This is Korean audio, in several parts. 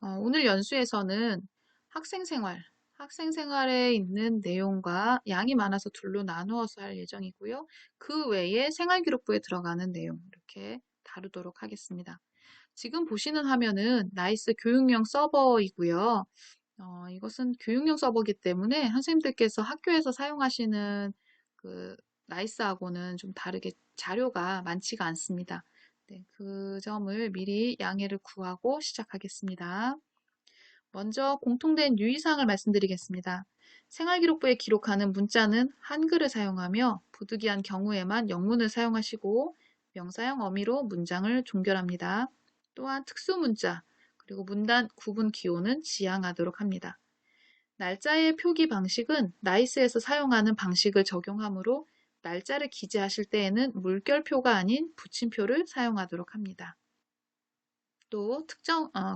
오늘 연수에서는 학생생활, 학생생활에 있는 내용과 양이 많아서 둘로 나누어서 할 예정이고요. 그 외에 생활기록부에 들어가는 내용 이렇게 다루도록 하겠습니다. 지금 보시는 화면은 나이스 교육용 서버이고요. 이것은 교육용 서버이기 때문에 선생님들께서 학교에서 사용하시는 그 나이스하고는 좀 다르게 자료가 많지가 않습니다. 네, 그 점을 미리 양해를 구하고 시작하겠습니다. 먼저 공통된 유의사항을 말씀드리겠습니다. 생활기록부에 기록하는 문자는 한글을 사용하며 부득이한 경우에만 영문을 사용하시고 명사형 어미로 문장을 종결합니다. 또한 특수문자, 그리고 문단 구분 기호는 지양하도록 합니다. 날짜의 표기 방식은 나이스에서 사용하는 방식을 적용하므로 날짜를 기재하실 때에는 물결표가 아닌 붙임표를 사용하도록 합니다. 또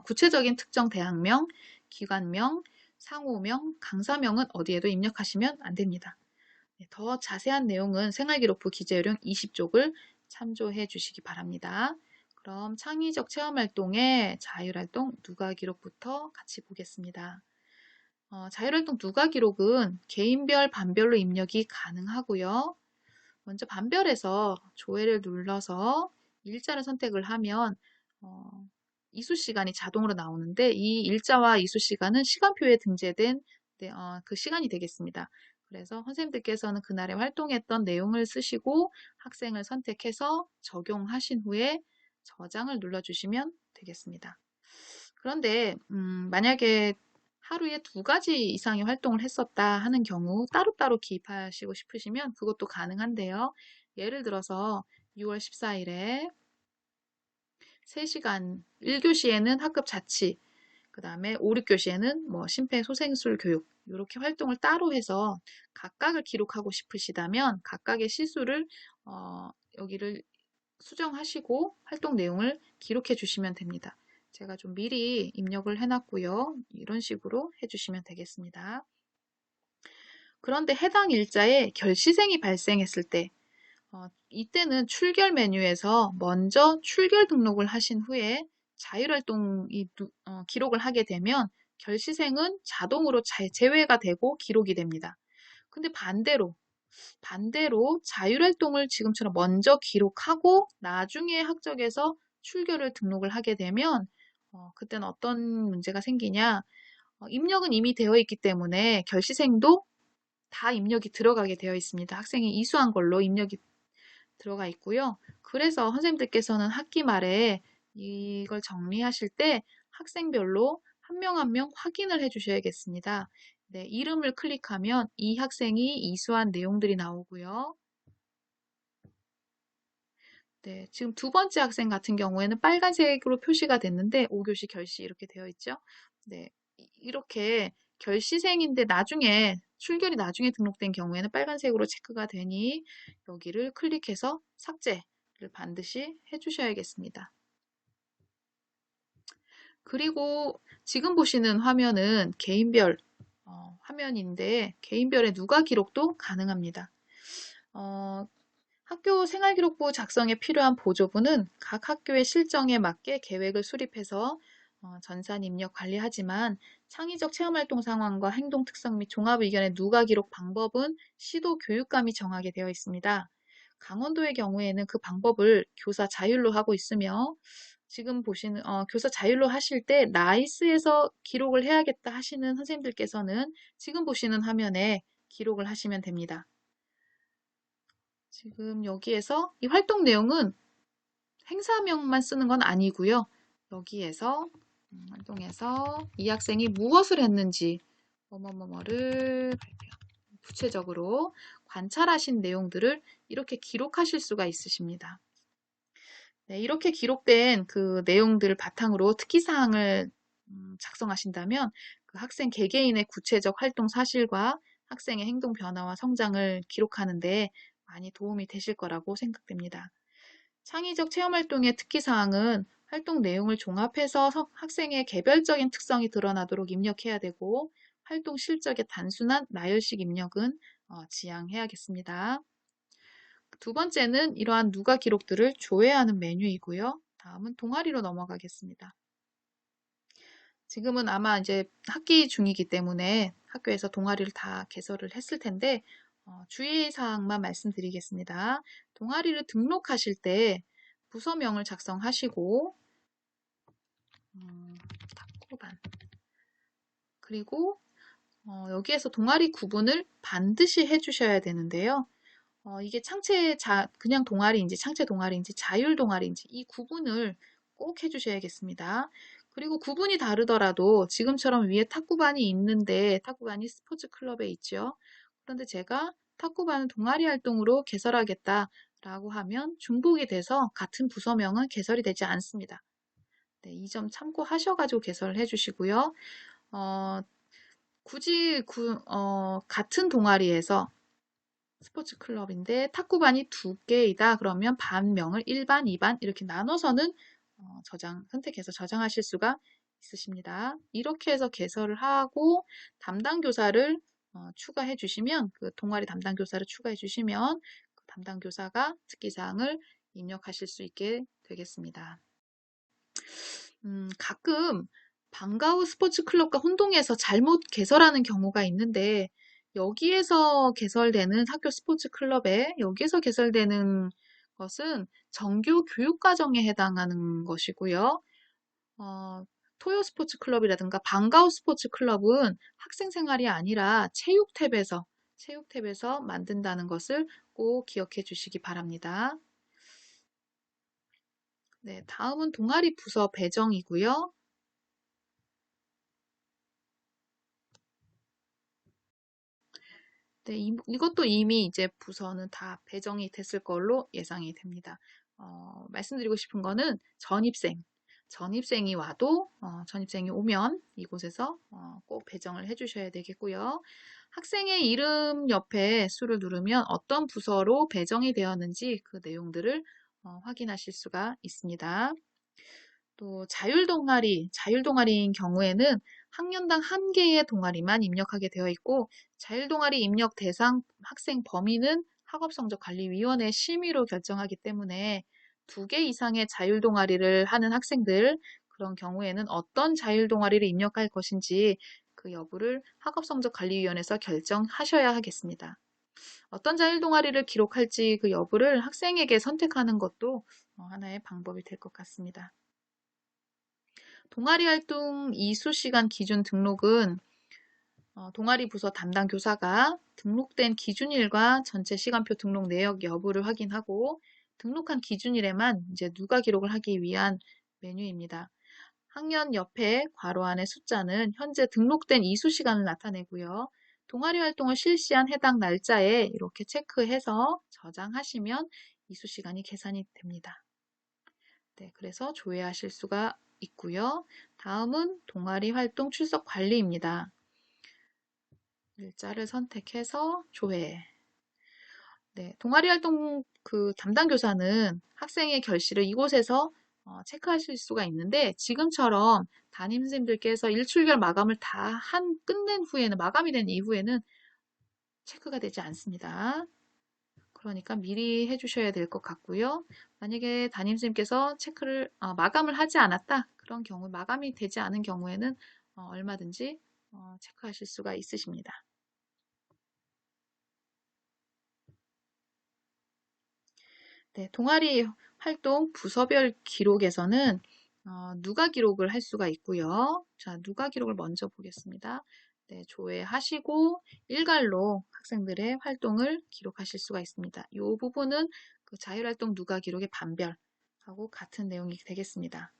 구체적인 특정 대학명, 기관명, 상호명, 강사명은 어디에도 입력하시면 안 됩니다. 더 자세한 내용은 생활기록부 기재요령 20쪽을 참조해 주시기 바랍니다. 그럼 창의적 체험활동의 자율활동 누가기록부터 같이 보겠습니다. 자율활동 누가기록은 개인별, 반별로 입력이 가능하고요. 먼저 반별에서 조회를 눌러서 일자를 선택을 하면 이수 시간이 자동으로 나오는데 이 일자와 이수 시간은 시간표에 등재된 그 시간이 되겠습니다. 그래서 선생님들께서는 그날에 활동했던 내용을 쓰시고 학생을 선택해서 적용하신 후에 저장을 눌러주시면 되겠습니다. 그런데 만약에 하루에 2가지 이상의 활동을 했었다 하는 경우 따로따로 기입하시고 싶으시면 그것도 가능한데요. 예를 들어서 6월 14일에 3시간 1교시에는 학급 자치, 그 다음에 5, 6교시에는 뭐 심폐소생술 교육 이렇게 활동을 따로 해서 각각을 기록하고 싶으시다면 각각의 시수를 여기를 수정하시고 활동 내용을 기록해 주시면 됩니다. 제가 좀 미리 입력을 해놨고요. 이런 식으로 해주시면 되겠습니다. 그런데 해당 일자에 결시생이 발생했을 때 이때는 출결 메뉴에서 먼저 출결 등록을 하신 후에 자율활동이 기록을 하게 되면 결시생은 자동으로 제외가 되고 기록이 됩니다. 근데 반대로 자율활동을 지금처럼 먼저 기록하고 나중에 학적에서 출결을 등록을 하게 되면 그때는 어떤 문제가 생기냐. 입력은 이미 되어 있기 때문에 결시생도 다 입력이 들어가게 되어 있습니다. 학생이 이수한 걸로 입력이 들어가 있고요. 그래서 선생님들께서는 학기 말에 이걸 정리하실 때 학생별로 한 명 한 명 확인을 해 주셔야겠습니다. 네, 이름을 클릭하면 이 학생이 이수한 내용들이 나오고요. 네, 지금 2번째 학생 같은 경우에는 빨간색으로 표시가 됐는데 5교시 결시 이렇게 되어 있죠. 네, 이렇게 결시생인데 나중에 출결이 나중에 등록된 경우에는 빨간색으로 체크가 되니 여기를 클릭해서 삭제를 반드시 해주셔야겠습니다. 그리고 지금 보시는 화면은 개인별 화면인데 개인별의 누가 기록도 가능합니다. 학교 생활기록부 작성에 필요한 보조부는 각 학교의 실정에 맞게 계획을 수립해서 전산 입력 관리하지만 창의적 체험활동 상황과 행동 특성 및 종합 의견의 누가 기록 방법은 시도 교육감이 정하게 되어 있습니다. 강원도의 경우에는 그 방법을 교사 자율로 하고 있으며 지금 보시는 교사 자율로 하실 때 나이스에서 기록을 해야겠다 하시는 선생님들께서는 지금 보시는 화면에 기록을 하시면 됩니다. 지금 여기에서 이 활동 내용은 행사명만 쓰는 건 아니고요. 여기에서 활동에서 이 학생이 무엇을 했는지 뭐뭐뭐뭐를 구체적으로 관찰하신 내용들을 이렇게 기록하실 수가 있으십니다. 네, 이렇게 기록된 그 내용들을 바탕으로 특기사항을 작성하신다면 그 학생 개개인의 구체적 활동 사실과 학생의 행동 변화와 성장을 기록하는데 많이 도움이 되실 거라고 생각됩니다. 창의적 체험활동의 특기사항은 활동 내용을 종합해서 학생의 개별적인 특성이 드러나도록 입력해야 되고 활동 실적의 단순한 나열식 입력은 지양해야겠습니다. 2번째는 이러한 누가 기록들을 조회하는 메뉴이고요. 다음은 동아리로 넘어가겠습니다. 지금은 아마 이제 학기 중이기 때문에 학교에서 동아리를 다 개설을 했을 텐데 주의사항만 말씀드리겠습니다. 동아리를 등록하실 때 부서명을 작성하시고 탁구반 그리고 여기에서 동아리 구분을 반드시 해주셔야 되는데요. 이게 그냥 동아리인지 창체 동아리인지 자율 동아리인지 이 구분을 꼭 해주셔야겠습니다. 그리고 구분이 다르더라도 지금처럼 위에 탁구반이 있는데 탁구반이 스포츠 클럽에 있죠. 그런데 제가 탁구반을 동아리 활동으로 개설하겠다라고 하면 중복이 돼서 같은 부서명은 개설이 되지 않습니다. 네, 이 점 참고하셔가지고 개설을 해주시고요. 굳이 같은 동아리에서 스포츠 클럽인데 탁구반이 2개이다. 그러면 반명을 1반, 2반 이렇게 나눠서는 선택해서 저장하실 수가 있으십니다. 이렇게 해서 개설을 하고 담당 교사를 추가해 주시면 그 동아리 담당 교사를 추가해 주시면 그 담당 교사가 특기사항을 입력하실 수 있게 되겠습니다. 가끔 방과후 스포츠 클럽과 혼동해서 잘못 개설하는 경우가 있는데 여기에서 개설되는 학교 스포츠 클럽에 여기에서 개설되는 것은 정규 교육과정에 해당하는 것이고요. 토요 스포츠 클럽이라든가 방과후 스포츠 클럽은 학생 생활이 아니라 체육탭에서 만든다는 것을 꼭 기억해 주시기 바랍니다. 네, 다음은 동아리 부서 배정이고요. 네, 이것도 이미 이제 부서는 다 배정이 됐을 걸로 예상이 됩니다. 말씀드리고 싶은 거는 전입생이 와도, 전입생이 오면 이곳에서 꼭 배정을 해주셔야 되겠고요. 학생의 이름 옆에 수를 누르면 어떤 부서로 배정이 되었는지 그 내용들을 확인하실 수가 있습니다. 또 자율동아리인 경우에는 학년당 1개의 동아리만 입력하게 되어 있고 자율동아리 입력 대상 학생 범위는 학업성적관리위원회 심의로 결정하기 때문에 2개 이상의 자율동아리를 하는 학생들 그런 경우에는 어떤 자율동아리를 입력할 것인지 그 여부를 학업성적관리위원회에서 결정하셔야 하겠습니다. 어떤 자율동아리를 기록할지 그 여부를 학생에게 선택하는 것도 하나의 방법이 될 것 같습니다. 동아리 활동 이수시간 기준 등록은 동아리 부서 담당 교사가 등록된 기준일과 전체 시간표 등록 내역 여부를 확인하고 등록한 기준일에만 이제 누가 기록을 하기 위한 메뉴입니다. 학년 옆에 괄호 안의 숫자는 현재 등록된 이수시간을 나타내고요. 동아리 활동을 실시한 해당 날짜에 이렇게 체크해서 저장하시면 이수시간이 계산이 됩니다. 네, 그래서 조회하실 수가 있고요. 다음은 동아리 활동 출석 관리입니다. 일자를 선택해서 조회. 네, 동아리 활동 그 담당 교사는 학생의 결실을 이곳에서 체크하실 수가 있는데 지금처럼 담임 선생님들께서 일출결 마감을 다 끝낸 후에는 마감이 된 이후에는 체크가 되지 않습니다. 그러니까 미리 해주셔야 될 것 같고요. 만약에 담임선생님께서 마감을 하지 않았다. 그런 경우, 마감이 되지 않은 경우에는 얼마든지 체크하실 수가 있으십니다. 네, 동아리 활동 부서별 기록에서는 누가 기록을 할 수가 있고요. 자, 누가 기록을 먼저 보겠습니다. 네, 조회하시고 일괄로 학생들의 활동을 기록하실 수가 있습니다. 이 부분은 그 자율활동 누가 기록의 반별하고 같은 내용이 되겠습니다.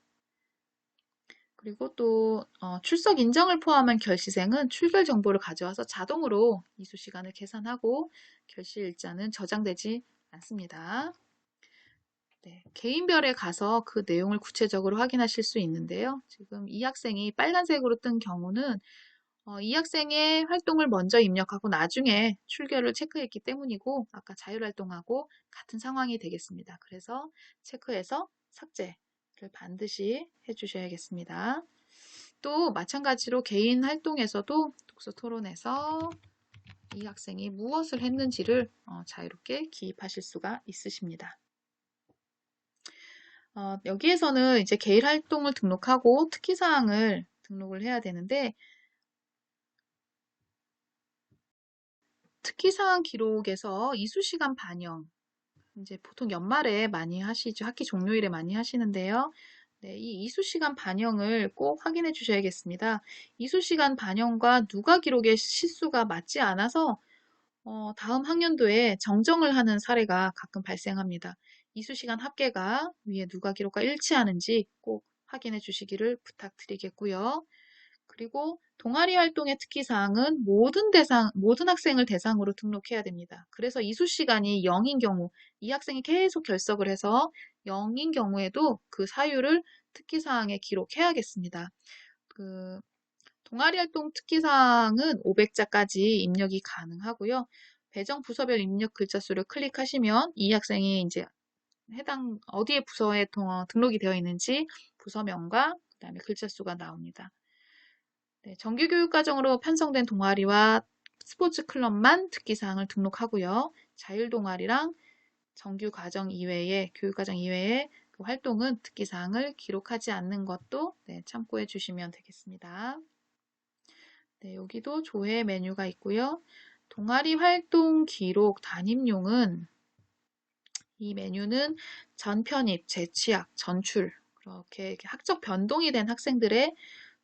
그리고 또 출석 인정을 포함한 결시생은 출결 정보를 가져와서 자동으로 이수 시간을 계산하고 결시 일자는 저장되지 않습니다. 네, 개인별에 가서 그 내용을 구체적으로 확인하실 수 있는데요. 지금 이 학생이 빨간색으로 뜬 경우는 이 학생의 활동을 먼저 입력하고 나중에 출결을 체크했기 때문이고 아까 자율활동하고 같은 상황이 되겠습니다. 그래서 체크해서 삭제를 반드시 해주셔야겠습니다. 또 마찬가지로 개인 활동에서도 독서 토론에서 이 학생이 무엇을 했는지를 자유롭게 기입하실 수가 있으십니다. 여기에서는 이제 개인 활동을 등록하고 특기사항을 등록을 해야 되는데 특기사항 기록에서 이수시간 반영 이제 보통 연말에 많이 하시죠. 학기 종료일에 많이 하시는데요. 네, 이 이수시간 반영을 꼭 확인해 주셔야겠습니다. 이수시간 반영과 누가 기록의 실수가 맞지 않아서 다음 학년도에 정정을 하는 사례가 가끔 발생합니다. 이수시간 합계가 위에 누가 기록과 일치하는지 꼭 확인해 주시기를 부탁드리겠고요. 그리고 동아리 활동의 특기사항은 모든 학생을 대상으로 등록해야 됩니다. 그래서 이수 시간이 0인 경우, 이 학생이 계속 결석을 해서 0인 경우에도 그 사유를 특기사항에 기록해야겠습니다. 그 동아리 활동 특기사항은 500자까지 입력이 가능하고요. 배정 부서별 입력 글자 수를 클릭하시면 이 학생이 이제 해당 어디에 부서에 등록이 되어 있는지 부서명과 그다음에 글자 수가 나옵니다. 네, 정규교육과정으로 편성된 동아리와 스포츠 클럽만 특기사항을 등록하고요. 자율동아리랑 정규과정 이외에 교육과정 이외에 그 활동은 특기사항을 기록하지 않는 것도 네, 참고해 주시면 되겠습니다. 네, 여기도 조회 메뉴가 있고요. 동아리 활동 기록 담임용은 이 메뉴는 전편입, 재취학, 전출 그렇게 학적 변동이 된 학생들의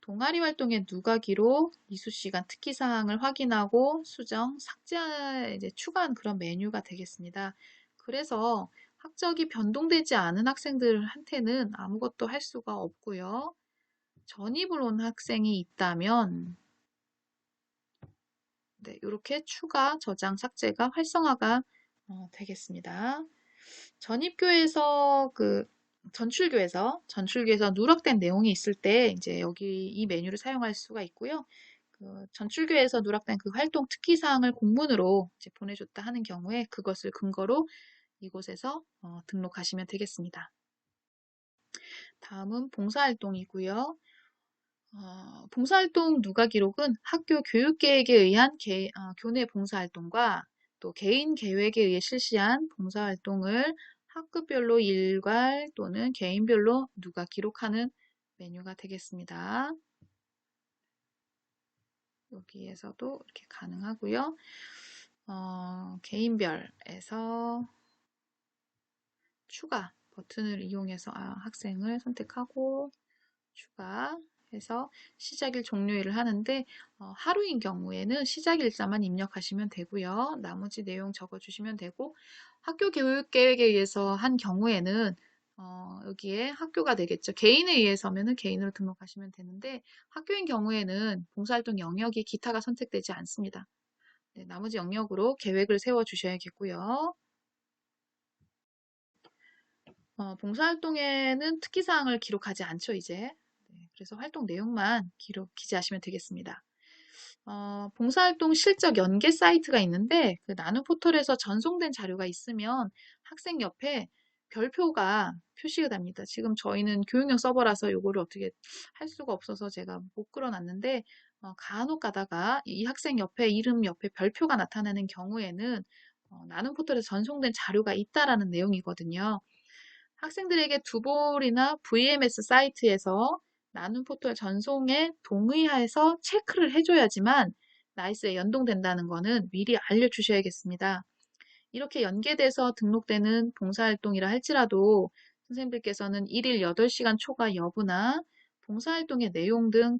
동아리 활동의 누가 기록, 이수 시간 특기 사항을 확인하고 수정, 삭제, 이제 추가한 그런 메뉴가 되겠습니다. 그래서 학적이 변동되지 않은 학생들한테는 아무것도 할 수가 없고요. 전입을 온 학생이 있다면 네, 이렇게 추가, 저장, 삭제가 활성화가 되겠습니다. 전입교에서 전출교에서 누락된 내용이 있을 때 이제 여기 이 메뉴를 사용할 수가 있고요. 그 전출교에서 누락된 그 활동 특기 사항을 공문으로 이제 보내줬다 하는 경우에 그것을 근거로 이곳에서 등록하시면 되겠습니다. 다음은 봉사활동이고요. 봉사활동 누가 기록은 학교 교육계획에 의한 교내 봉사활동과 또 개인 계획에 의해 실시한 봉사활동을 학급별로 일괄 또는 개인별로 누가 기록하는 메뉴가 되겠습니다. 여기에서도 이렇게 가능하고요. 개인별에서 추가 버튼을 이용해서 학생을 선택하고 추가해서 시작일 종료일을 하는데 하루인 경우에는 시작 일자만 입력하시면 되고요. 나머지 내용 적어주시면 되고 학교 교육 계획에 의해서 한 경우에는 여기에 학교가 되겠죠. 개인에 의해서면은 개인으로 등록하시면 되는데 학교인 경우에는 봉사활동 영역이 기타가 선택되지 않습니다. 네, 나머지 영역으로 계획을 세워 주셔야겠고요. 봉사활동에는 특기사항을 기록하지 않죠, 이제. 네, 그래서 활동 내용만 기재하시면 되겠습니다. 봉사활동 실적 연계 사이트가 있는데 그 나눔 포털에서 전송된 자료가 있으면 학생 옆에 별표가 표시가 됩니다. 지금 저희는 교육용 서버라서 이거를 어떻게 할 수가 없어서 제가 못 끌어놨는데 간혹 가다가 이 학생 옆에 이름 옆에 별표가 나타나는 경우에는 나눔 포털에 전송된 자료가 있다라는 내용이거든요. 학생들에게 두볼이나 VMS 사이트에서 나눔 포털 전송에 동의해서 체크를 해줘야지만 나이스에 연동된다는 거는 미리 알려주셔야겠습니다. 이렇게 연계돼서 등록되는 봉사활동이라 할지라도 선생님들께서는 1일 8시간 초과 여부나 봉사활동의 내용 등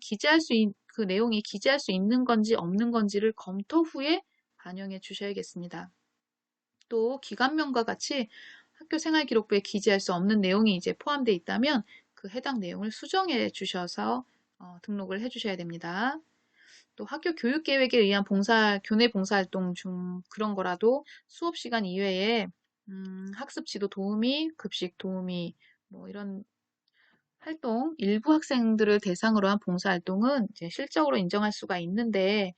그 내용이 기재할 수 있는 건지 없는 건지를 검토 후에 반영해 주셔야겠습니다. 또 기간명과 같이 학교 생활기록부에 기재할 수 없는 내용이 이제 포함되어 있다면 그 해당 내용을 수정해 주셔서 등록을 해 주셔야 됩니다. 또 학교 교육계획에 의한 교내 봉사활동 중 그런 거라도 수업 시간 이외에 학습 지도 도우미, 급식 도우미 뭐 이런 활동, 일부 학생들을 대상으로 한 봉사활동은 이제 실적으로 인정할 수가 있는데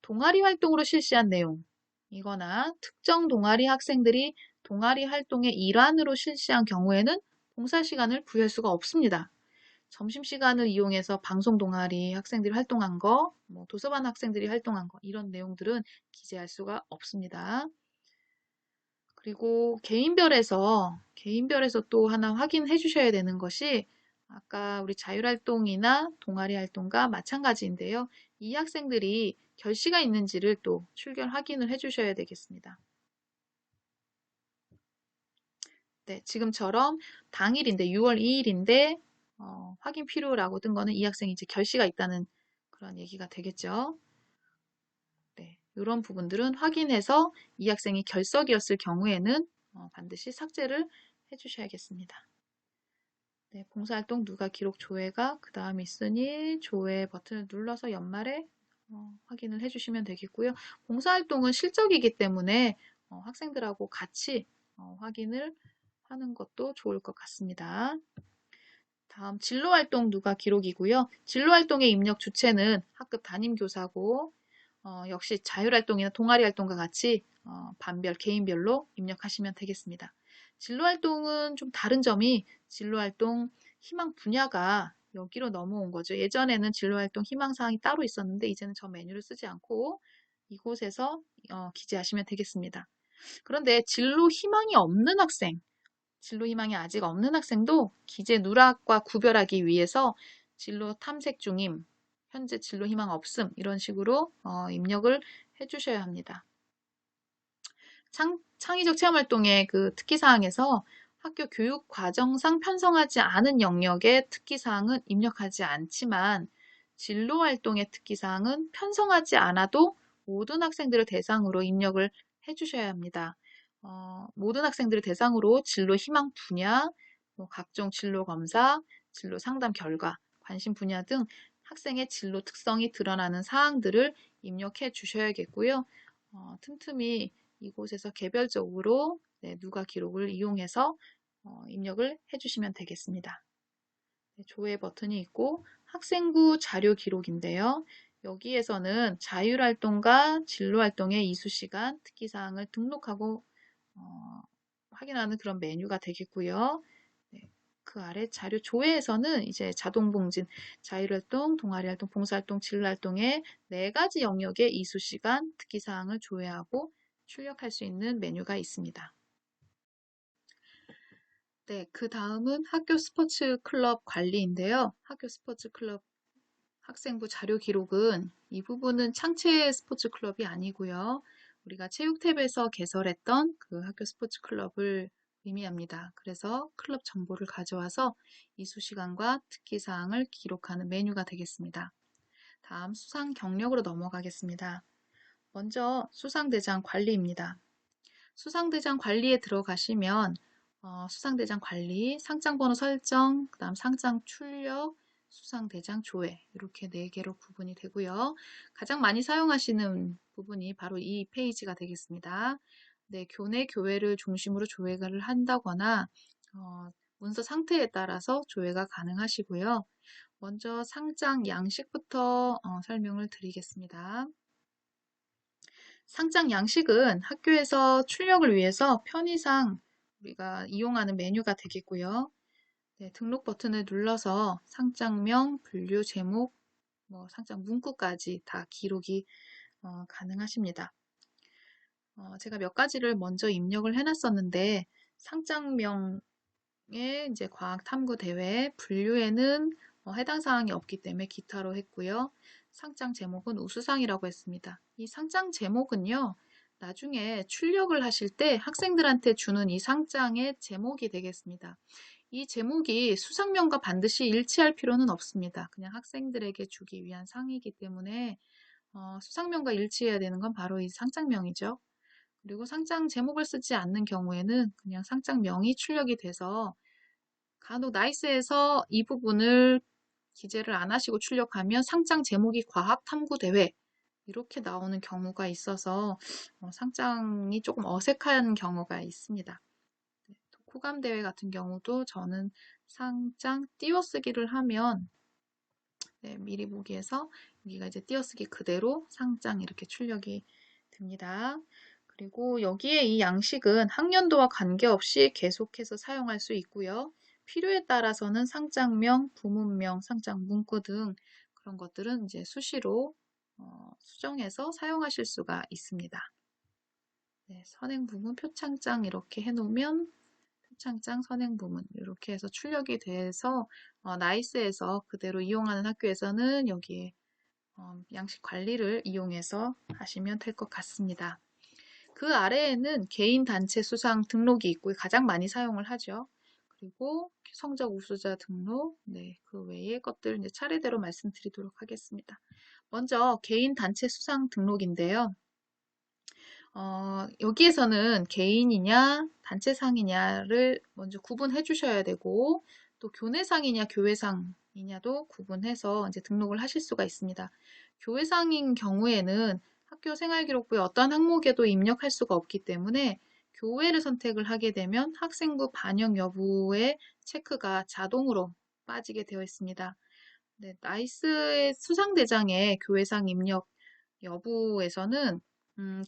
동아리 활동으로 실시한 내용, 이거나 특정 동아리 학생들이 동아리 활동의 일환으로 실시한 경우에는 봉사 시간을 부여할 수가 없습니다. 점심시간을 이용해서 방송 동아리 학생들이 활동한 거, 뭐 도서관 학생들이 활동한 거, 이런 내용들은 기재할 수가 없습니다. 그리고 개인별에서 또 하나 확인해 주셔야 되는 것이 아까 우리 자율활동이나 동아리 활동과 마찬가지인데요. 이 학생들이 결시가 있는지를 또 출결 확인을 해주셔야 되겠습니다. 네, 지금처럼 당일인데 6월 2일인데 확인 필요라고 뜬 거는 이 학생이 이제 결시가 있다는 그런 얘기가 되겠죠. 네, 이런 부분들은 확인해서 이 학생이 결석이었을 경우에는 반드시 삭제를 해주셔야겠습니다. 네, 봉사활동 누가 기록 조회가 그 다음 있으니 조회 버튼을 눌러서 연말에 확인을 해주시면 되겠고요. 봉사활동은 실적이기 때문에 학생들하고 같이 확인을 하는 것도 좋을 것 같습니다. 다음 진로활동 누가 기록이고요. 진로활동의 입력 주체는 학급 담임교사고 역시 자율활동이나 동아리활동과 같이 반별, 개인별로 입력하시면 되겠습니다. 진로활동은 좀 다른 점이 진로활동 희망 분야가 여기로 넘어온 거죠. 예전에는 진로활동 희망사항이 따로 있었는데 이제는 저 메뉴를 쓰지 않고 이곳에서 기재하시면 되겠습니다. 그런데 진로 희망이 없는 학생, 진로 희망이 아직 없는 학생도 기재 누락과 구별하기 위해서 진로 탐색 중임, 현재 진로 희망 없음 이런 식으로 입력을 해주셔야 합니다. 창의적 체험활동의 그 특기사항에서 학교 교육 과정상 편성하지 않은 영역의 특기사항은 입력하지 않지만 진로활동의 특기사항은 편성하지 않아도 모든 학생들을 대상으로 입력을 해주셔야 합니다. 모든 학생들을 대상으로 진로 희망 분야, 각종 진로 검사, 진로 상담 결과, 관심 분야 등 학생의 진로 특성이 드러나는 사항들을 입력해 주셔야겠고요. 틈틈이 이곳에서 개별적으로 누가 기록을 이용해서 입력을 해주시면 되겠습니다. 조회 버튼이 있고 학생부 자료 기록인데요. 여기에서는 자율활동과 진로활동의 이수시간, 특기사항을 등록하고 확인하는 그런 메뉴가 되겠고요. 네, 그 아래 자료 조회에서는 이제 자동봉진, 자율활동, 동아리활동, 봉사활동, 진로활동의 4가지 영역의 이수시간, 특기사항을 조회하고 출력할 수 있는 메뉴가 있습니다. 네, 그 다음은 학교 스포츠 클럽 관리인데요. 학교 스포츠 클럽 학생부 자료 기록은 이 부분은 창체 스포츠 클럽이 아니고요. 우리가 체육탭에서 개설했던 그 학교 스포츠 클럽을 의미합니다. 그래서 클럽 정보를 가져와서 이수 시간과 특기 사항을 기록하는 메뉴가 되겠습니다. 다음 수상 경력으로 넘어가겠습니다. 먼저 수상대장 관리입니다. 수상대장 관리에 들어가시면 수상대장 관리, 상장번호 설정, 그 다음 상장 출력, 수상대장 조회 이렇게 4개로 구분이 되고요. 가장 많이 사용하시는 부분이 바로 이 페이지가 되겠습니다. 네, 교내 교회를 중심으로 조회를 한다거나 문서 상태에 따라서 조회가 가능하시고요. 먼저 상장 양식부터 설명을 드리겠습니다. 상장 양식은 학교에서 출력을 위해서 편의상 우리가 이용하는 메뉴가 되겠고요. 네, 등록 버튼을 눌러서 상장명, 분류, 제목, 상장 문구까지 다 기록이 가능하십니다. 제가 몇 가지를 먼저 입력을 해놨었는데 상장명에 이제 과학탐구대회, 분류에는 해당 사항이 없기 때문에 기타로 했고요. 상장 제목은 우수상이라고 했습니다. 이 상장 제목은요, 나중에 출력을 하실 때 학생들한테 주는 이 상장의 제목이 되겠습니다. 이 제목이 수상명과 반드시 일치할 필요는 없습니다. 그냥 학생들에게 주기 위한 상이기 때문에 수상명과 일치해야 되는 건 바로 이 상장명이죠. 그리고 상장 제목을 쓰지 않는 경우에는 그냥 상장명이 출력이 돼서 간혹 나이스에서 이 부분을 기재를 안 하시고 출력하면 상장 제목이 과학탐구대회 이렇게 나오는 경우가 있어서 상장이 조금 어색한 경우가 있습니다. 독후감대회 같은 경우도 저는 상장 띄어쓰기를 하면 미리 보기에서 여기가 이제 띄어쓰기 그대로 상장 이렇게 출력이 됩니다. 그리고 여기에 이 양식은 학년도와 관계없이 계속해서 사용할 수 있고요. 필요에 따라서는 상장명, 부문명, 상장 문구 등 그런 것들은 이제 수시로 수정해서 사용하실 수가 있습니다. 네, 선행 부분 표창장 이렇게 해놓으면 표창장 선행 부문 이렇게 해서 출력이 돼서 나이스에서 그대로 이용하는 학교에서는 여기에 양식 관리를 이용해서 하시면 될 것 같습니다. 그 아래에는 개인 단체 수상 등록이 있고 가장 많이 사용을 하죠. 그리고 성적 우수자 등록, 네, 그 외의 것들 이제 차례대로 말씀드리도록 하겠습니다. 먼저 개인 단체 수상 등록인데요. 여기에서는 개인이냐 단체상이냐를 먼저 구분해 주셔야 되고 또 교내상이냐 교회상이냐도 구분해서 이제 등록을 하실 수가 있습니다. 교회상인 경우에는 학교 생활기록부에 어떤 항목에도 입력할 수가 없기 때문에 교회를 선택을 하게 되면 학생부 반영 여부의 체크가 자동으로 빠지게 되어 있습니다. 네, 나이스의 수상대장에 교회상 입력 여부에서는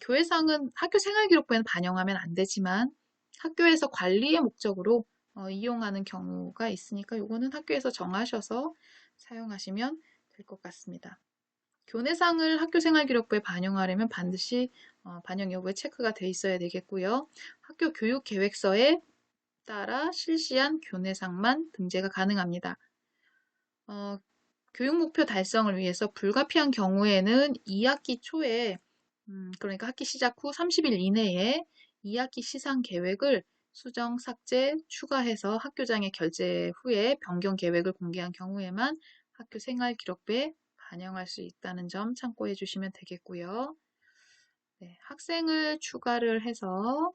교회상은 학교 생활기록부에는 반영하면 안 되지만 학교에서 관리의 목적으로 이용하는 경우가 있으니까 이거는 학교에서 정하셔서 사용하시면 될 것 같습니다. 교내상을 학교 생활기록부에 반영하려면 반드시 반영 여부에 체크가 돼 있어야 되겠고요. 학교 교육계획서에 따라 실시한 교내상만 등재가 가능합니다. 교육 목표 달성을 위해서 불가피한 경우에는 2학기 초에 그러니까 학기 시작 후 30일 이내에 2학기 시상 계획을 수정, 삭제, 추가해서 학교장에 결제 후에 변경 계획을 공개한 경우에만 학교 생활 기록부에 반영할 수 있다는 점 참고해 주시면 되겠고요. 네, 학생을 추가를 해서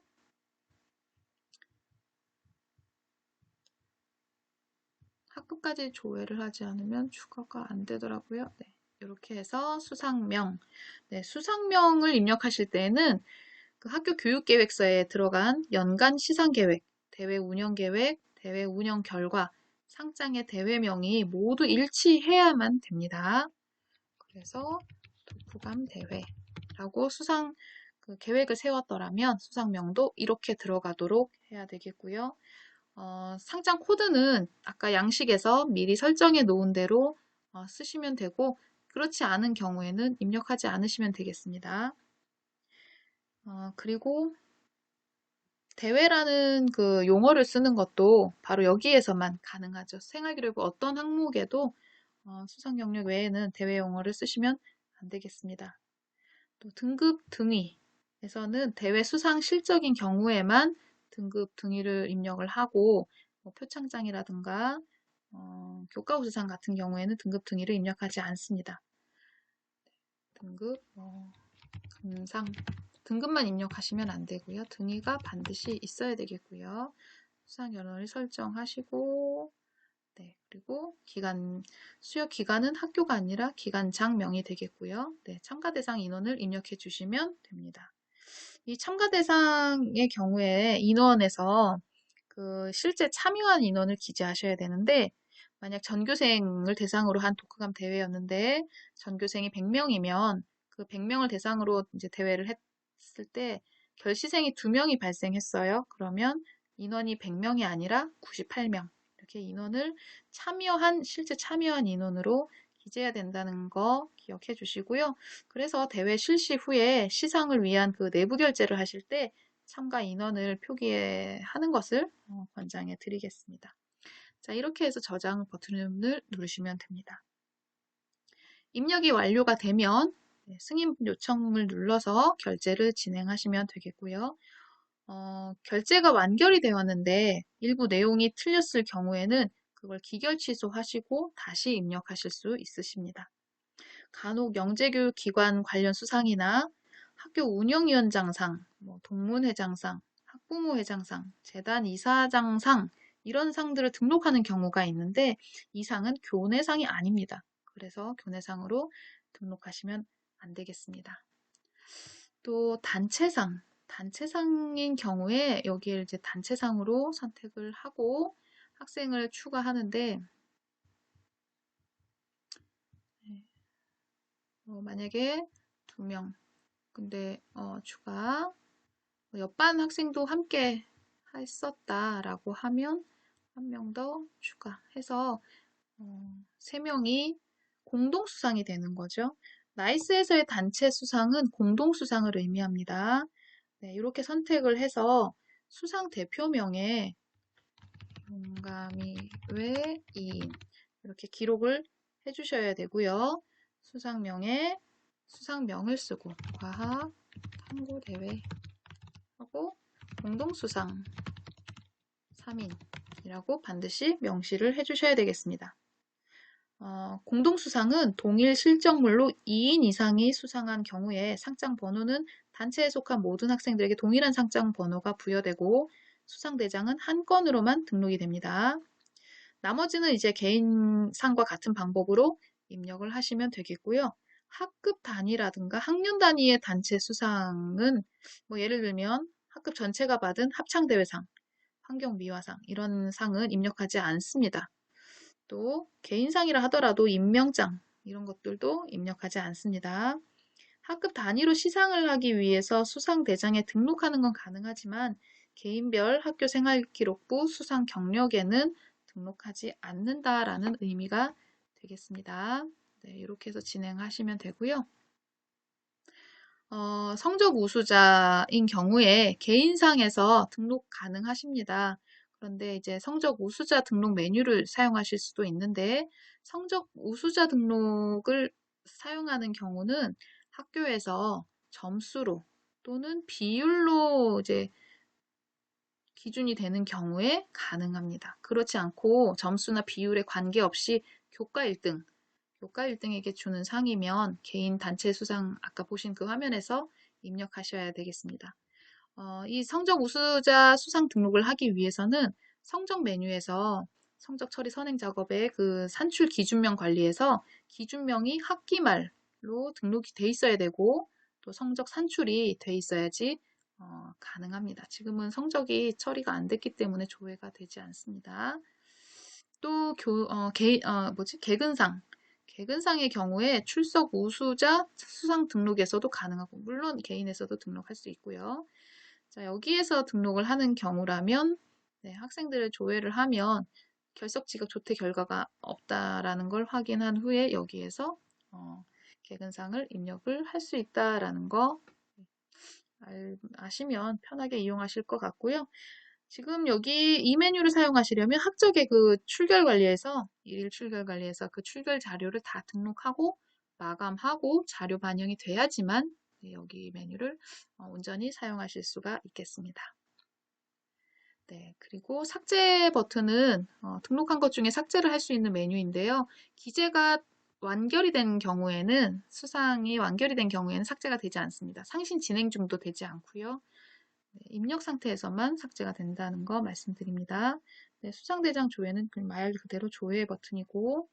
학급까지 조회를 하지 않으면 추가가 안 되더라고요. 네, 이렇게 해서 수상명, 네, 수상명을 입력하실 때는 그 학교 교육계획서에 들어간 연간 시상계획, 대회 운영계획, 대회 운영 결과, 상장의 대회명이 모두 일치해야만 됩니다. 그래서 독후감 대회라고 수상 그 계획을 세웠더라면 수상명도 이렇게 들어가도록 해야 되겠고요. 상장 코드는 아까 양식에서 미리 설정해 놓은 대로 쓰시면 되고 그렇지 않은 경우에는 입력하지 않으시면 되겠습니다. 그리고 대회라는 그 용어를 쓰는 것도 바로 여기에서만 가능하죠. 생활기록부 어떤 항목에도 수상 경력 외에는 대회 용어를 쓰시면 안 되겠습니다. 또 등급 등위에서는 대회 수상 실적인 경우에만 등급 등위를 입력을 하고 뭐 표창장이라든가 교과우수상 같은 경우에는 등급 등위를 입력하지 않습니다. 등급 금상 등급만 입력하시면 안 되고요. 등위가 반드시 있어야 되겠고요. 수상 연원을 설정하시고 네, 그리고 수여 기간은 학교가 아니라 기관장명이 되겠고요. 네, 참가 대상 인원을 입력해 주시면 됩니다. 이 참가 대상의 경우에 인원에서 그 실제 참여한 인원을 기재하셔야 되는데 만약 전교생을 대상으로 한 독후감 대회였는데 전교생이 100명이면 그 100명을 대상으로 이제 대회를 했을 때 결시생이 2명이 발생했어요. 그러면 인원이 100명이 아니라 98명. 이렇게 인원을 실제 참여한 인원으로 기재해야 된다는 거 기억해 주시고요. 그래서 대회 실시 후에 시상을 위한 그 내부 결제를 하실 때 참가 인원을 표기하는 것을 권장해 드리겠습니다. 자, 이렇게 해서 저장 버튼을 누르시면 됩니다. 입력이 완료가 되면 승인 요청을 눌러서 결제를 진행하시면 되겠고요. 결제가 완결이 되었는데 일부 내용이 틀렸을 경우에는 그걸 기결 취소하시고 다시 입력하실 수 있으십니다. 간혹 영재교육기관 관련 수상이나 학교 운영위원장상, 동문회장상, 학부모회장상, 재단 이사장상 이런 상들을 등록하는 경우가 있는데 이 상은 교내상이 아닙니다. 그래서 교내상으로 등록하시면 안 되겠습니다. 또 단체상인 경우에 여기에 이제 단체상으로 선택을 하고 학생을 추가하는데 만약에 2명 근데 추가 옆반 학생도 함께 했었다라고 하면 1명 더 추가해서 3명이 공동수상이 되는 거죠. 나이스에서의 단체 수상은 공동수상을 의미합니다. 네, 이렇게 선택을 해서 수상 대표명에 동감이 외 2인 이렇게 기록을 해주셔야 되고요. 수상명을 쓰고 과학 탐구대회 하고 공동수상 3인이라고 반드시 명시를 해주셔야 되겠습니다. 공동수상은 동일 실적물로 2인 이상이 수상한 경우에 상장 번호는 단체에 속한 모든 학생들에게 동일한 상장 번호가 부여되고 수상대장은 한 건으로만 등록이 됩니다. 나머지는 이제 개인상과 같은 방법으로 입력을 하시면 되겠고요. 학급 단위라든가 학년 단위의 단체 수상은 뭐 예를 들면 학급 전체가 받은 합창대회상, 환경미화상 이런 상은 입력하지 않습니다. 또 개인상이라 하더라도 임명장 이런 것들도 입력하지 않습니다. 학급 단위로 시상을 하기 위해서 수상대장에 등록하는 건 가능하지만 개인별 학교생활기록부 수상 경력에는 등록하지 않는다라는 의미가 되겠습니다. 네, 이렇게 해서 진행하시면 되고요. 성적 우수자인 경우에 개인상에서 등록 가능하십니다. 그런데 이제 성적 우수자 등록 메뉴를 사용하실 수도 있는데 성적 우수자 등록을 사용하는 경우는 학교에서 점수로 또는 비율로 이제 기준이 되는 경우에 가능합니다. 그렇지 않고 점수나 비율에 관계없이 교과 1등에게 주는 상이면 개인 단체 수상 아까 보신 그 화면에서 입력하셔야 되겠습니다. 이 성적 우수자 수상 등록을 하기 위해서는 성적 메뉴에서 성적 처리 선행 작업의 그 산출 기준명 관리에서 기준명이 학기말로 등록이 돼 있어야 되고 또 성적 산출이 돼 있어야지 가능합니다. 지금은 성적이 처리가 안 됐기 때문에 조회가 되지 않습니다. 또 개근상. 개근상의 경우에 출석 우수자 수상 등록에서도 가능하고 물론 개인에서도 등록할 수 있고요. 자, 여기에서 등록을 하는 경우라면 네, 학생들을 조회를 하면 결석 지각 조퇴 결과가 없다라는 걸 확인한 후에 여기에서 개근상을 입력을 할 수 있다라는 거 아시면 편하게 이용하실 것 같고요. 지금 여기 이 메뉴를 사용하시려면 학적의 그 출결 관리에서 일일 출결 관리에서 그 출결 자료를 다 등록하고 마감하고 자료 반영이 돼야지만 여기 메뉴를 온전히 사용하실 수가 있겠습니다. 네, 그리고 삭제 버튼은 등록한 것 중에 삭제를 할 수 있는 메뉴인데요. 기재가 완결이 된 경우에는 수상이 완결이 된 경우에는 삭제가 되지 않습니다. 상신 진행 중도 되지 않고요. 네, 입력 상태에서만 삭제가 된다는 거 말씀드립니다. 네, 수상대장 조회는 말 그대로 조회 버튼이고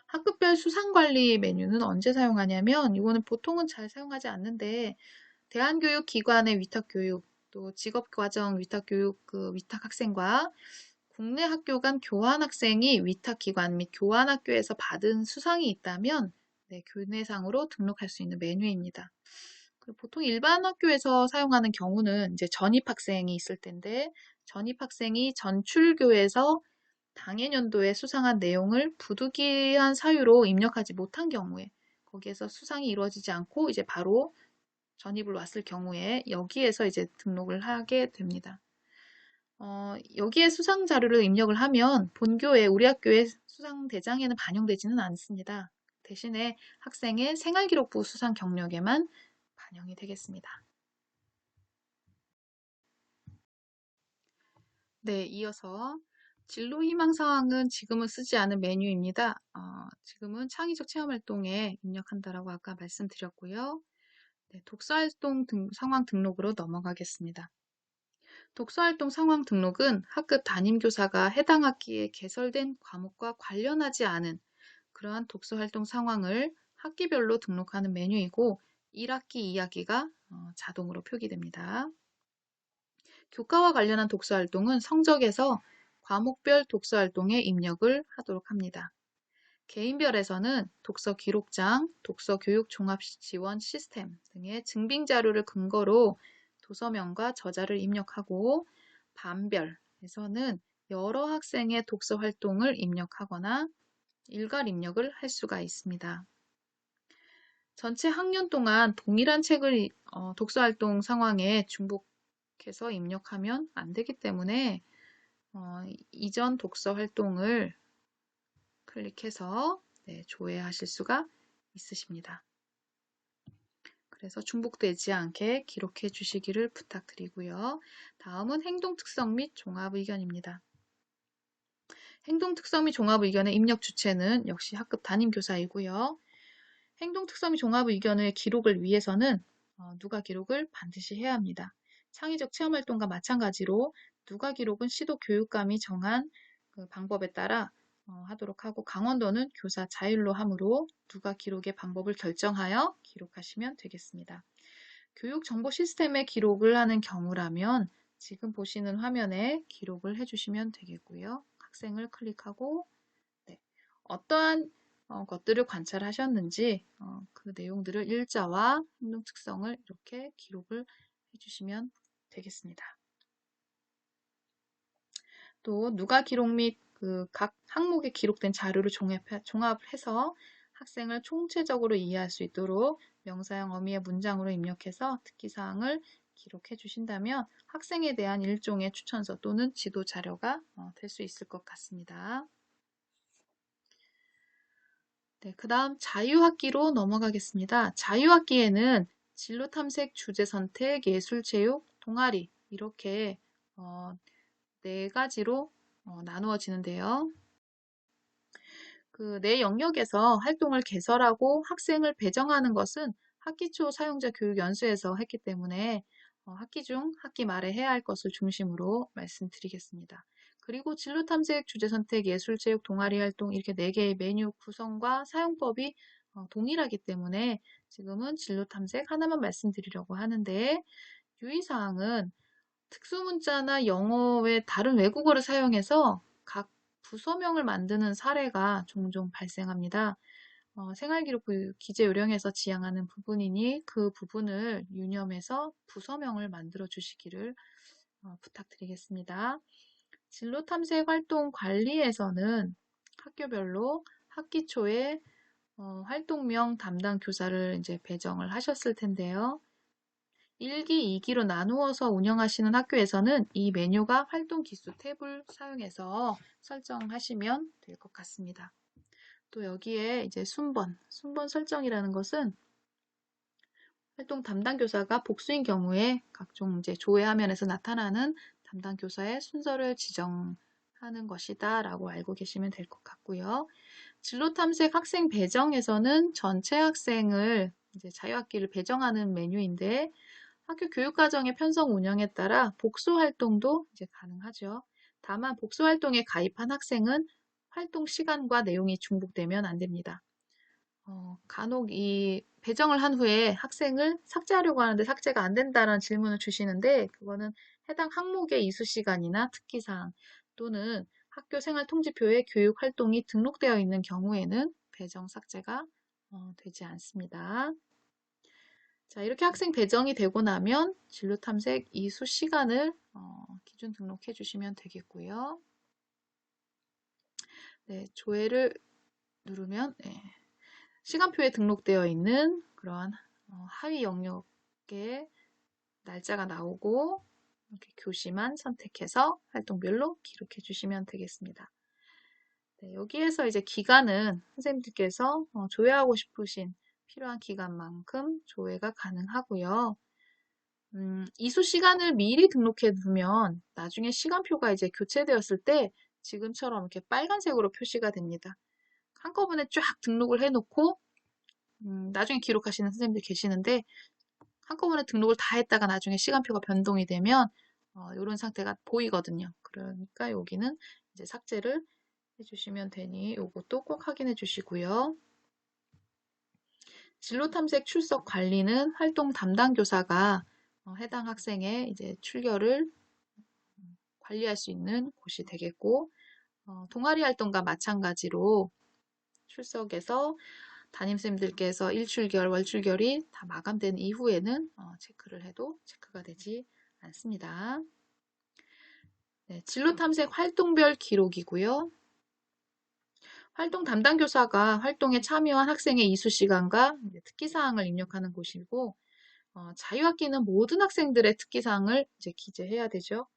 학급별 수상관리 메뉴는 언제 사용하냐면 이거는 보통은 잘 사용하지 않는데 대한교육기관의 위탁교육 또 직업과정 위탁교육 그 위탁학생과 국내 학교 간 교환학생이 위탁기관 및 교환학교에서 받은 수상이 있다면 네, 교내상으로 등록할 수 있는 메뉴입니다. 보통 일반 학교에서 사용하는 경우는 이제 전입학생이 있을 텐데 전입학생이 전출교에서 당해년도에 수상한 내용을 부득이한 사유로 입력하지 못한 경우에 거기에서 수상이 이루어지지 않고 이제 바로 전입을 왔을 경우에 여기에서 이제 등록을 하게 됩니다. 여기에 수상 자료를 입력을 하면 본교에 우리 학교의 수상 대장에는 반영되지는 않습니다. 대신에 학생의 생활기록부 수상 경력에만 반영이 되겠습니다. 네, 이어서 진로 희망 사항은 지금은 쓰지 않은 메뉴입니다. 지금은 창의적 체험 활동에 입력한다라고 아까 말씀드렸고요. 네, 독서활동 상황 등록으로 넘어가겠습니다. 독서활동 상황 등록은 학급 담임교사가 해당 학기에 개설된 과목과 관련하지 않은 그러한 독서활동 상황을 학기별로 등록하는 메뉴이고 1학기, 2학기가 자동으로 표기됩니다. 교과와 관련한 독서활동은 성적에서 과목별 독서활동에 입력을 하도록 합니다. 개인별에서는 독서 기록장, 독서 교육 종합 지원 시스템 등의 증빙 자료를 근거로 도서명과 저자를 입력하고 반별에서는 여러 학생의 독서 활동을 입력하거나 일괄 입력을 할 수가 있습니다. 전체 학년 동안 동일한 책을 독서 활동 상황에 중복해서 입력하면 안 되기 때문에 이전 독서 활동을 클릭해서 조회하실 수가 있으십니다. 그래서 중복되지 않게 기록해 주시기를 부탁드리고요. 다음은 행동 특성 및 종합 의견입니다. 행동 특성 및 종합 의견의 입력 주체는 역시 학급 담임 교사이고요. 행동 특성 및 종합 의견의 기록을 위해서는 누가 기록을 반드시 해야 합니다. 창의적 체험 활동과 마찬가지로 누가 기록은 시도 교육감이 정한 그 방법에 따라 하도록 하고 강원도는 교사 자율로 하므로 누가 기록의 방법을 결정하여 기록하시면 되겠습니다. 교육 정보 시스템에 기록을 하는 경우라면 지금 보시는 화면에 기록을 해주시면 되겠고요. 학생을 클릭하고 어떠한 것들을 관찰하셨는지 그 내용들을 일자와 행동 특성을 이렇게 기록을 해주시면 되겠습니다. 또 누가 기록 및 그 각 항목에 기록된 자료를 종합해서 학생을 총체적으로 이해할 수 있도록 명사형 어미의 문장으로 입력해서 특기사항을 기록해 주신다면 학생에 대한 일종의 추천서 또는 지도 자료가 될 수 있을 것 같습니다. 네, 그 다음 자유학기로 넘어가겠습니다. 자유학기에는 진로탐색, 주제선택, 예술체육, 동아리 이렇게 네 가지로 나누어지는데요. 그 내 영역에서 활동을 개설하고 학생을 배정하는 것은 학기 초 사용자 교육 연수에서 했기 때문에 학기 중 학기 말에 해야 할 것을 중심으로 말씀드리겠습니다. 그리고 진로탐색, 주제선택, 예술체육, 동아리 활동 이렇게 4개의 메뉴 구성과 사용법이 동일하기 때문에 지금은 진로탐색 하나만 말씀드리려고 하는데 유의사항은 특수문자나 영어 외 다른 외국어를 사용해서 각 부서명을 만드는 사례가 종종 발생합니다. 생활기록 기재 요령에서 지향하는 부분이니 그 부분을 유념해서 부서명을 만들어 주시기를 부탁드리겠습니다. 진로탐색 활동 관리에서는 학교별로 학기 초에 활동명 담당 교사를 이제 배정을 하셨을 텐데요. 1기, 2기로 나누어서 운영하시는 학교에서는 이 메뉴가 활동 기수 탭을 사용해서 설정하시면 될 것 같습니다. 또 여기에 이제 순번 설정이라는 것은 활동 담당 교사가 복수인 경우에 각종 이제 조회 화면에서 나타나는 담당 교사의 순서를 지정하는 것이다 라고 알고 계시면 될 것 같고요. 진로 탐색 학생 배정에서는 전체 학생을 이제 자유학기를 배정하는 메뉴인데 학교 교육과정의 편성 운영에 따라 복수 활동도 이제 가능하죠. 다만 복수 활동에 가입한 학생은 활동 시간과 내용이 중복되면 안 됩니다. 간혹 이 배정을 한 후에 학생을 삭제하려고 하는데 삭제가 안 된다는 질문을 주시는데 그거는 해당 항목의 이수 시간이나 특기사항 또는 학교 생활통지표에 교육 활동이 등록되어 있는 경우에는 배정 삭제가 되지 않습니다. 자, 이렇게 학생 배정이 되고 나면 진로 탐색 이수 시간을 기준 등록해 주시면 되겠고요. 네, 조회를 누르면 시간표에 등록되어 있는 그러한 하위 영역의 날짜가 나오고 이렇게 교시만 선택해서 활동별로 기록해 주시면 되겠습니다. 네, 여기에서 이제 기간은 선생님들께서 조회하고 싶으신 필요한 기간만큼 조회가 가능하고요. 이수 시간을 미리 등록해 두면 나중에 시간표가 이제 교체되었을 때 지금처럼 이렇게 빨간색으로 표시가 됩니다. 한꺼번에 쫙 등록을 해놓고 나중에 기록하시는 선생님들 계시는데 한꺼번에 등록을 다 했다가 나중에 시간표가 변동이 되면 이런 상태가 보이거든요. 그러니까 여기는 이제 삭제를 해주시면 되니 이것도 꼭 확인해 주시고요. 진로탐색 출석 관리는 활동 담당 교사가 해당 학생의 이제 출결을 관리할 수 있는 곳이 되겠고 동아리 활동과 마찬가지로 출석에서 담임쌤들께서 일출결, 월출결이 다 마감된 이후에는 체크를 해도 체크가 되지 않습니다. 네, 진로탐색 활동별 기록이고요. 활동 담당 교사가 활동에 참여한 학생의 이수 시간과 특기사항을 입력하는 곳이고 자유학기는 모든 학생들의 특기사항을 이제 기재해야 되죠.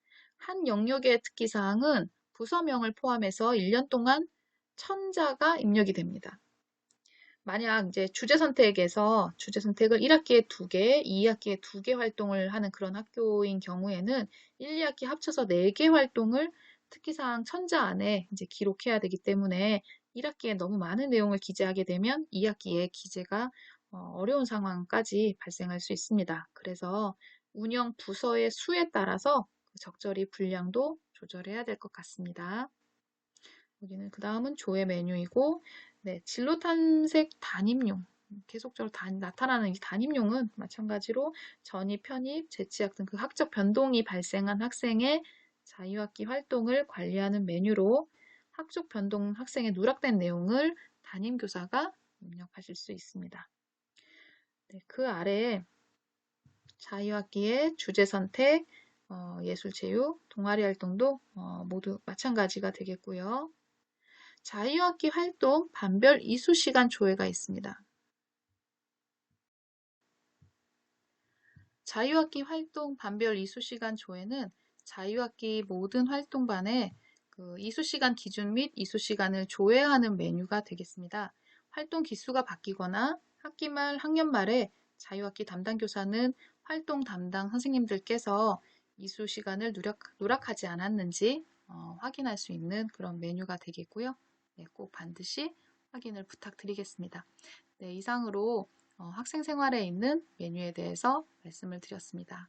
한 영역의 특기사항은 부서명을 포함해서 1년 동안 천자가 입력이 됩니다. 만약 이제 주제 선택에서 주제 선택을 1학기에 2개, 2학기에 2개 활동을 하는 그런 학교인 경우에는 1, 2학기 합쳐서 4개 활동을 특기사항 천자 안에 이제 기록해야 되기 때문에 1학기에 너무 많은 내용을 기재하게 되면 2학기에 기재가 어려운 상황까지 발생할 수 있습니다. 그래서 운영 부서의 수에 따라서 적절히 분량도 조절해야 될 것 같습니다. 여기는 그 다음은 조회 메뉴이고, 네, 진로 탐색 단임용. 계속적으로 나타나는 이 단임용은 마찬가지로 전입, 편입, 재취학 등 그 학적 변동이 발생한 학생의 자유학기 활동을 관리하는 메뉴로 학적 변동 학생의 누락된 내용을 담임교사가 입력하실 수 있습니다. 네, 그 아래에 자유학기의 주제 선택, 예술체육, 동아리 활동도 모두 마찬가지가 되겠고요. 자유학기 활동 반별 이수시간 조회가 있습니다. 자유학기 활동 반별 이수시간 조회는 자유학기 모든 활동반에 그 이수시간 기준 및 이수시간을 조회하는 메뉴가 되겠습니다. 활동 기수가 바뀌거나 학기 말, 학년 말에 자유학기 담당 교사는 활동 담당 선생님들께서 이수시간을 누락하지 않았는지 확인할 수 있는 그런 메뉴가 되겠고요. 네, 꼭 반드시 확인을 부탁드리겠습니다. 네, 이상으로 학생 생활에 있는 메뉴에 대해서 말씀을 드렸습니다.